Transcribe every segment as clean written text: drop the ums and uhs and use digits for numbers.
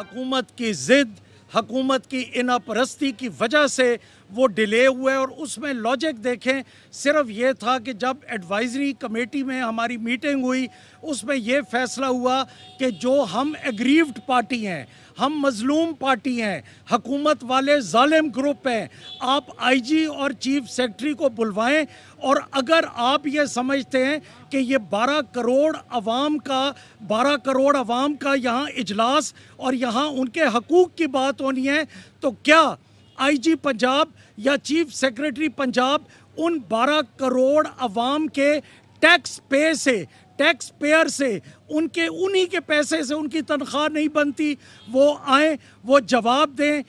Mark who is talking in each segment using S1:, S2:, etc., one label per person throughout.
S1: हुकूमत की ज़िद, हुकूमत की इनापरस्ती की वजह से वो डिले हुए। और उसमें लॉजिक देखें, सिर्फ ये था कि जब एडवाइज़री कमेटी में हमारी मीटिंग हुई, उसमें ये फ़ैसला हुआ कि जो हम एग्रीव्ड पार्टी हैं, हम मज़लूम पार्टी हैं, हुकूमत वाले जालिम ग्रुप हैं, आप आईजी और चीफ सेक्रेटरी को बुलवाएं। और अगर आप ये समझते हैं कि ये 12 करोड़ अवाम का यहाँ इजलास और यहाँ उनके हकूक़ की बात होनी है, तो क्या आईजी पंजाब या चीफ सेक्रेटरी पंजाब उन 12 करोड़ अवाम के टैक्स पेयर से उनके उन्हीं के पैसे से उनकी तनख्वाह नहीं बनती? वो आए, वो जवाब दें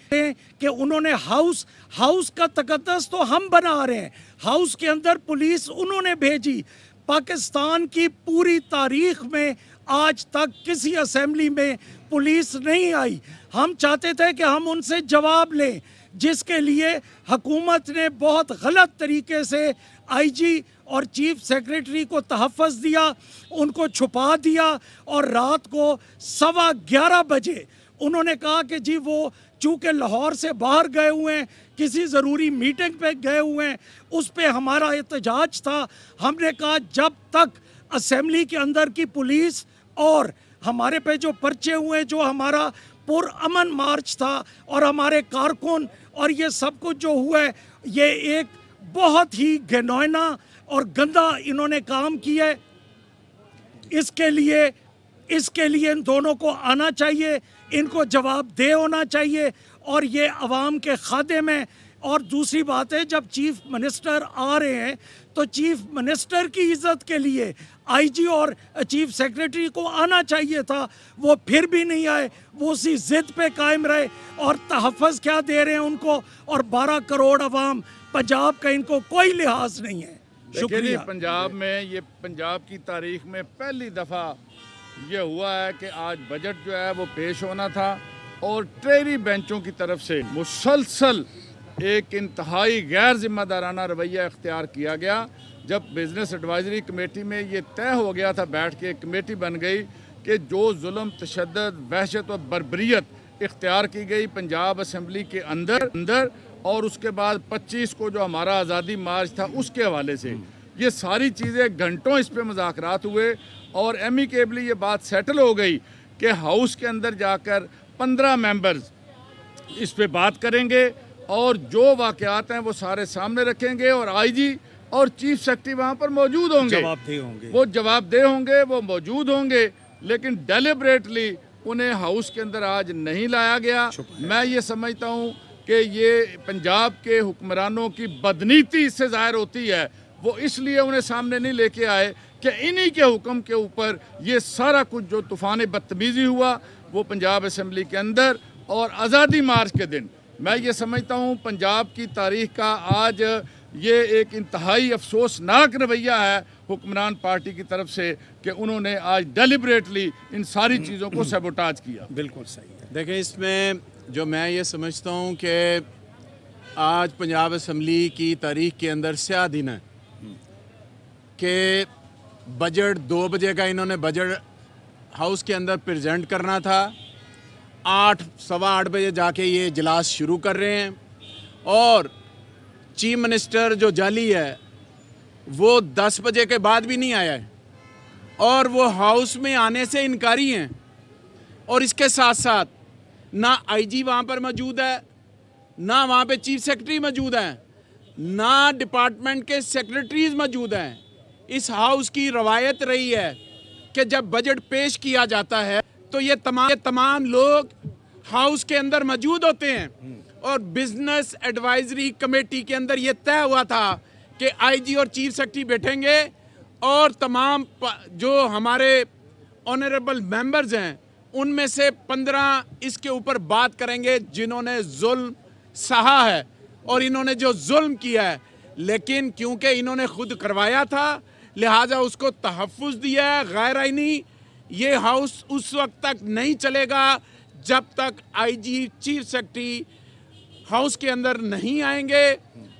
S1: कि उन्होंने हाउस का तकद्दस तो हम बना रहे हैं, हाउस के अंदर पुलिस उन्होंने भेजी। पाकिस्तान की पूरी तारीख में आज तक किसी असेंबली में पुलिस नहीं आई। हम चाहते थे कि हम उनसे जवाब लें, जिसके लिए हुकूमत ने बहुत गलत तरीके से आईजी और चीफ सेक्रेटरी को तहफ़्फ़ुज़ दिया, उनको छुपा दिया। और रात को 11:15 बजे उन्होंने कहा कि जी वो चूँकि लाहौर से बाहर गए हुए हैं, किसी ज़रूरी मीटिंग पे गए हुए हैं, उस पे हमारा एहतजाज था। हमने कहा जब तक असेंबली के अंदर की पुलिस और हमारे पे जो पर्चे हुए, जो हमारा पुरअमन मार्च था और हमारे कारकुन और ये सब कुछ जो हुआ है, ये एक बहुत ही घिनौना और गंदा इन्होंने काम किया है। इसके लिए इन दोनों को आना चाहिए, इनको जवाबदेह होना चाहिए और ये अवाम के खादे में। और दूसरी बात है, जब चीफ मिनिस्टर आ रहे हैं तो चीफ मिनिस्टर की इज़्ज़त के लिए आईजी और चीफ सेक्रेटरी को आना चाहिए था। वो फिर भी नहीं आए, वो उसी ज़िद पे कायम रहे और तहफ़्फ़ुज़ क्या दे रहे हैं उनको। और 12 करोड़ अवाम पंजाब का इनको कोई लिहाज नहीं है। शुक्रिया।
S2: पंजाब में ये पंजाब की तारीख में पहली दफ़ा ये हुआ है कि आज बजट जो है वो पेश होना था और ट्रेरी बेंचों की तरफ से मुसलसल एक इंतहाई गैर जिम्मेदाराना रवैया इख्तियार किया गया। जब बिजनेस एडवाइजरी कमेटी में ये तय हो गया था, बैठ के एक कमेटी बन गई कि जो जुल्म, तशद्दुद, वहशत और बर्बरियत इख्तियार की गई पंजाब असेंबली के अंदर और उसके बाद 25 को जो हमारा आज़ादी मार्च था उसके हवाले से, ये सारी चीज़ें घंटों इस पे मुज़ाकरात हुए और एमिकेबली ये बात सेटल हो गई कि हाउस के अंदर जाकर 15 मेंबर्स इस पे बात करेंगे और जो वाक़यात हैं वो सारे सामने रखेंगे और आईजी और चीफ सेक्रेटरी वहाँ पर मौजूद होंगे, वो जवाबदेह होंगे, वो मौजूद होंगे। लेकिन डेलिब्रेटली उन्हें हाउस के अंदर आज नहीं लाया गया। मैं ये समझता हूँ कि ये पंजाब के हुक्मरानों की बदनीति इससे ज़ाहिर होती है। वो इसलिए उन्हें सामने नहीं लेके आए कि इन्हीं के हुक्म के ऊपर ये सारा कुछ जो तूफ़ान बदतमीज़ी हुआ वो पंजाब असेंबली के अंदर और आज़ादी मार्च के दिन, मैं ये समझता हूँ पंजाब की तारीख का आज ये एक इंतहाई अफसोसनाक रवैया है हुक्मरान पार्टी की तरफ से कि उन्होंने आज डेलिब्रेटली इन सारी चीज़ों को सबोटाज किया।
S1: बिल्कुल सही है।
S3: देखिए, इसमें जो मैं ये समझता हूँ कि आज पंजाब असम्बली की तारीख के अंदर स्याह दिन है कि बजट 2 बजे का इन्होंने बजट हाउस के अंदर प्रेजेंट करना था। 8-8:15 बजे जाके ये इजलास शुरू कर रहे हैं और चीफ मिनिस्टर जो जाली है वो 10 बजे के बाद भी नहीं आया है और वो हाउस में आने से इनकारी हैं। और इसके साथ साथ ना आईजी वहाँ पर मौजूद है, ना वहाँ पे चीफ सेक्रेटरी मौजूद है, ना डिपार्टमेंट के सेक्रेटरीज मौजूद हैं। इस हाउस की रवायत रही है कि जब बजट पेश किया जाता है तो ये तमाम लोग हाउस के अंदर मौजूद होते हैं। और बिजनेस एडवाइजरी कमेटी के अंदर ये तय हुआ था कि आईजी और चीफ सेक्रेटरी बैठेंगे और तमाम जो हमारे ऑनरेबल मेंबर्स हैं उनमें से 15 इसके ऊपर बात करेंगे जिन्होंने जुल्म सहा है और इन्होंने जो जुल्म किया है। लेकिन क्योंकि इन्होंने खुद करवाया था लिहाजा उसको तहफ़्फ़ुज़ दिया है गैर आईनी। ये हाउस उस वक्त तक नहीं चलेगा जब तक आईजी चीफ सेक्रेटरी हाउस के अंदर नहीं आएंगे।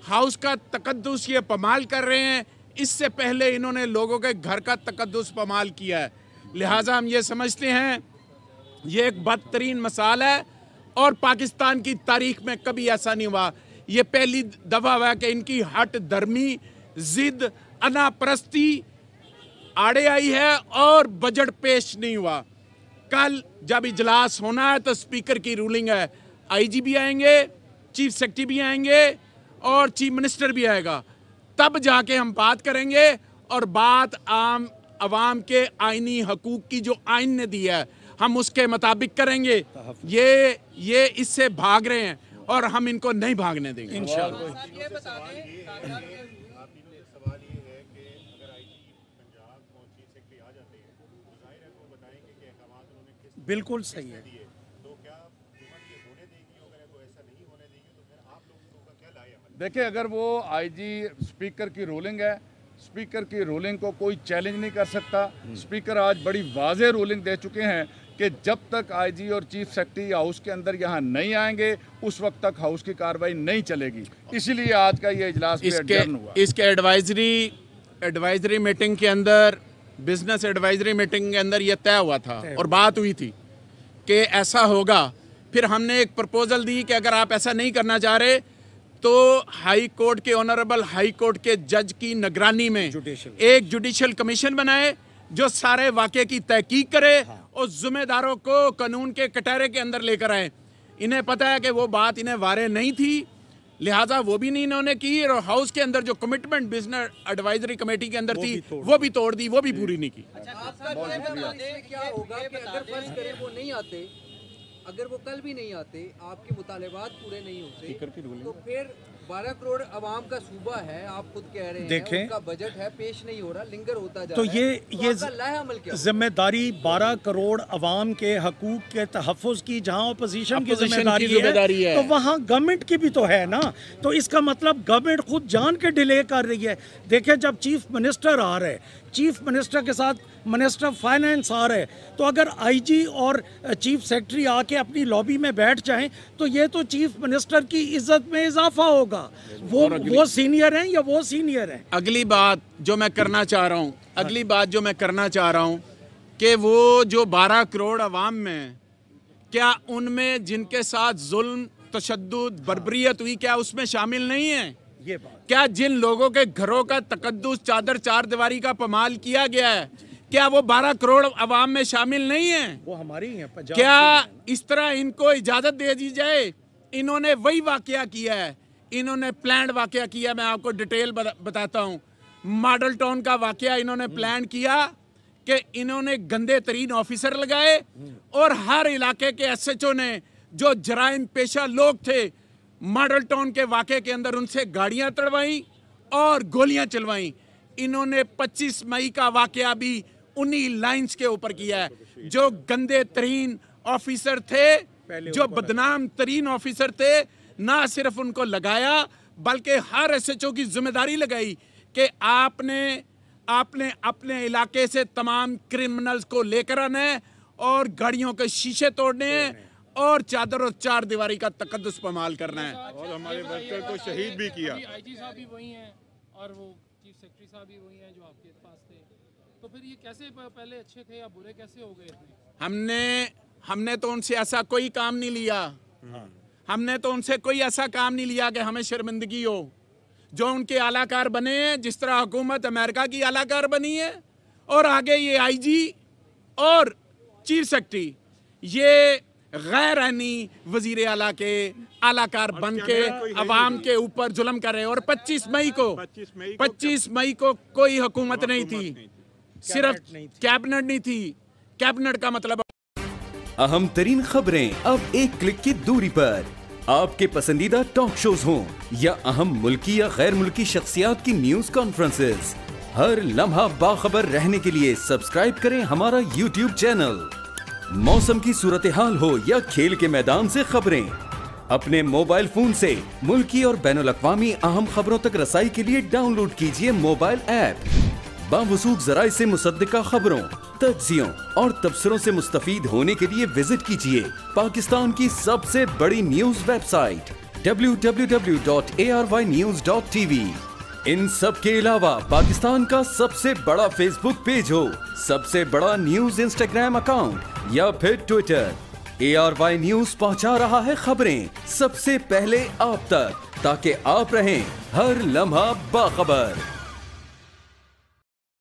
S3: हाउस का तकद्दुस ये पमाल कर रहे हैं, इससे पहले इन्होंने लोगों के घर का तकद्दुस पमाल किया है। लिहाजा हम ये समझते हैं ये एक बदतरीन मिसाल है और पाकिस्तान की तारीख में कभी ऐसा नहीं हुआ। ये पहली दफा हुआ कि इनकी हट धर्मी जिद अनापरस्ती आड़े आई है और बजट पेश नहीं हुआ। कल जब इजलास होना है तो स्पीकर की रूलिंग है, आईजी भी आएंगे, चीफ सेक्रेटरी भी आएंगे और चीफ मिनिस्टर भी आएगा, तब जाके हम बात करेंगे और बात आम अवाम के आईनी हकूक की जो आइन ने दी है हम उसके मुताबिक करेंगे। ये इससे भाग रहे हैं और हम इनको नहीं भागने देंगे इंशाअल्लाह।
S1: बिल्कुल सही है।
S2: देखिए, अगर वो आईजी स्पीकर की रूलिंग है, स्पीकर की रूलिंग को कोई चैलेंज नहीं कर सकता। स्पीकर आज बड़ी वाज़ेह रूलिंग दे चुके हैं कि जब तक आईजी और चीफ सेक्रेटरी हाउस के अंदर यहाँ नहीं आएंगे उस वक्त तक हाउस की कार्रवाई नहीं चलेगी। इसीलिए आज का ये इजलास एडजर्न हुआ।
S3: इसके एडवाइजरी मीटिंग के अंदर, बिजनेस एडवाइजरी मीटिंग के अंदर ये तय हुआ था और बात हुई थी कि ऐसा होगा। फिर हमने एक प्रपोजल दी कि अगर आप ऐसा नहीं करना चाह रहे तो हाई कोर्ट के ऑनरेबल हाई कोर्ट के जज की निगरानी में एक जुडिशल कमीशन बनाए जो सारे वाक़े की तहकीक करे और जिम्मेदारों को कानून के कटहरे के अंदर लेकर आए। इन्हें पता है कि वो बात इन्हें वारे नहीं थी, लिहाजा वो भी नहीं इन्होंने की और हाउस के अंदर जो कमिटमेंट बिजनेस एडवाइजरी कमेटी के अंदर थी वो भी तोड़ दी, वो भी पूरी नहीं की।
S4: क्या होगा कि अगर फर्ज करें वो नहीं आते, अगर वो कल भी नहीं आते, आपके मुतालेबात पूरे नहीं होते, तो फिर 12 करोड़ आवाम का सूबा है, आप खुद कह रहे हैं उनका बजट है, पेश नहीं हो रहा, लिंगर होता जा
S1: तो
S4: रहा है। तो
S1: ये जिम्मेदारी 12 करोड़ अवाम के हकूक के तहफ़्फ़ुज़ की जहाँ अपोजिशन की जिम्मेदारी है तो वहाँ गवर्नमेंट की भी तो है ना। तो इसका मतलब गवर्नमेंट खुद जान के डिले कर रही है। देखिए, जब चीफ मिनिस्टर आ रहे, चीफ मिनिस्टर के साथ मिनिस्टर ऑफ फाइनेंस आ रहे, तो अगर आईजी और चीफ सेक्रेटरी आके अपनी लॉबी में बैठ जाएं तो ये तो चीफ मिनिस्टर की इज्जत में इजाफा होगा। वो सीनियर हैं या वो सीनियर हैं।
S3: अगली बात जो मैं करना चाह रहा हूं कि वो जो 12 करोड़ अवाम में, क्या उनमें जिनके साथ जुल्म, तशद्दुद, बर्बरियत हुई, क्या उसमें शामिल नहीं है?
S1: ये बात,
S3: क्या जिन लोगों के घरों का तकद्दुस, चादर, चार दीवारी का पमाल किया गया है, क्या वो 12 करोड़ अवाम में शामिल नहीं है?
S1: वो हमारी है।
S3: क्या इस तरह इनको इजाजत दे दी जाए? इन्होंने वही वाकया किया है, इन्होंने प्लान वाकया किया। मैं आपको डिटेल बताता हूँ। मॉडल टाउन का वाकया इन्होंने प्लान किया कि इन्होंने गंदे तरीन ऑफिसर लगाए और हर इलाके के SHO ने जो जराइम पेशा लोग थे मॉडल टाउन के वाकये के अंदर उनसे गाड़ियां तड़वाई और गोलियां चलवाई। इन्होंने 25 मई का वाकया भी उन्हीं लाइंस के ऊपर किया है। जो गंदे तरीन ऑफिसर थे, जो बदनाम तरीन ऑफिसर थे, ना सिर्फ उनको लगाया बल्कि हर SHO की जिम्मेदारी लगाई कि आपने अपने इलाके से तमाम क्रिमिनल्स को लेकर आना है और गाड़ियों के शीशे तोड़ने हैं और चादर और चार दीवारी का तकद्दुस पमाल करना है।
S2: और हमारे वर्कर को शहीद भी किया।
S5: आईजी साहब भी वही हैं और वो चीफ सेक्रेटरी साहब भी वही हैं जो आपके पास थे, तो फिर ये कैसे पहले अच्छे थे या बुरे कैसे हो गए?
S3: हमने तो उनसे ऐसा कोई काम नहीं लिया। हमने तो उनसे कोई ऐसा काम नहीं लिया कि हमें शर्मिंदगी हो। जो उनके आलाकार बने हैं, जिस तरह हुकूमत अमेरिका की आलाकार बनी है, और आगे ये आईजी और चीफ सेक्रेटरी ये गैर आईनी वजीर आला के आलाकार बन के अवाम के ऊपर जुल्म कर रहे हैं। और 25 मई को कोई हुकूमत नहीं थी, सिर्फ कैबिनेट नहीं थी। कैबिनेट का मतलब
S6: अहम तरीन खबरें अब एक क्लिक की दूरी पर। आपके पसंदीदा टॉक शोज हों या अहम मुल्की या गैर मुल्की शख्सियात की न्यूज कॉन्फ्रेंसेस, हर लम्हा बाखबर रहने के लिए सब्सक्राइब करें हमारा YouTube चैनल। मौसम की सूरत हाल हो या खेल के मैदान से खबरें, अपने मोबाइल फोन से मुल्की और बैनुल-अक़वामी अहम खबरों तक रसाई के लिए डाउनलोड कीजिए मोबाइल ऐप। बावसूख ज़राए से मुसद्दिका खबरों, तज्ज़ियों और तबसरों से मुस्तफ़ीद होने के लिए विजिट कीजिए पाकिस्तान की सबसे बड़ी न्यूज वेबसाइट www.arynews.tv। इन सब के अलावा पाकिस्तान का सबसे बड़ा फेसबुक पेज हो, सबसे बड़ा न्यूज इंस्टाग्राम अकाउंट या फिर ट्विटर, ARY न्यूज पहुंचा रहा है खबरें सबसे पहले आप तक, ताकि आप रहें हर लम्हा बाखबर।